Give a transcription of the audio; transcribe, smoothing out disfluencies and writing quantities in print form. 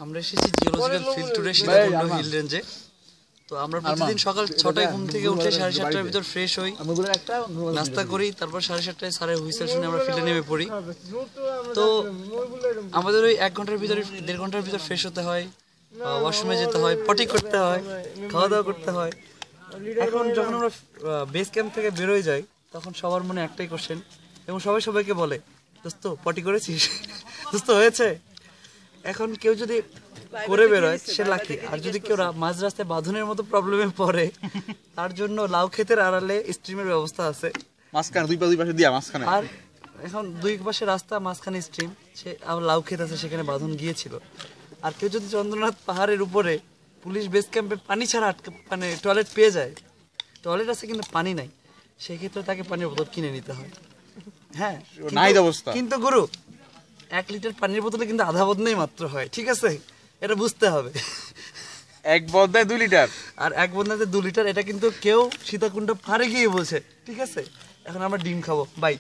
আমরা এসেছি geological field টুরে সীতাকুণ্ড হিল রেঞ্জে। তো আমরা প্রতিদিন সকাল 6টায় ঘুম থেকে উঠে 7:30টার ভিতর ফ্রেশ হই, নাস্তা করি, তারপর 7:30টায় স্যারের হুইসেল শুনে আমরা ফিল্ডে নেমে পড়ি। তো আমাদের ওই 1 ঘন্টার ভিতরে 1.5 ঘন্টার ভিতর ফ্রেশ হতে হয়, ওয়াশরুমে যেতে হয়, পটি করতে হয়, খাওয়া দাওয়া করতে হয়। এখন যখন আমরা বেস ক্যাম্প থেকে বেরোয় যাই তখন সবার মনে একটাই কোশ্চেন, এবং সবাই সবাইকে বলে, দোস্ত পটি করেছিস, দোস্ত হয়েছে। এখন কেউ যদি করে বেরোয় সে লাকি, আর যদি কেউ মাঝ রাস্তায় বাঁধনের মতো প্রবলেমে পড়ে তার জন্য লাউ ক্ষেতের আড়ালে স্ট্রিমের ব্যবস্থা আছে, মাঝখানে দুই পাশে দিয়া মাঝখানে। আর এখন দুই পাশে রাস্তা, মাঝখানে স্ট্রিম, সে আবার লাউ ক্ষেত আছে, সেখানে বাঁধন গিয়েছিল। আর কেউ যদি চন্দ্রনাথ পাহাড়ের উপরে পুলিশ বেস ক্যাম্পে পানি ছাড়া মানে টয়লেট পেয়ে যায়, টয়লেট আছে কিন্তু পানি নাই, সেক্ষেত্রে তাকে পানির বোতল কিনে নিতে হয়। হ্যাঁ, কিন্তু গুরু 1 লিটার পানির বোতলে কিন্তু আধা বদনাই মাত্র হয়, ঠিক আছে, এটা বুঝতে হবে। 1 বদনায় 2 লিটার, আর 1 বদনাতে 2 লিটার, এটা কিন্তু কেউ সীতাকুণ্ড পাহাড়ে গিয়ে বলছে, ঠিক আছে। এখন আমরা ডিম খাবো, বাই।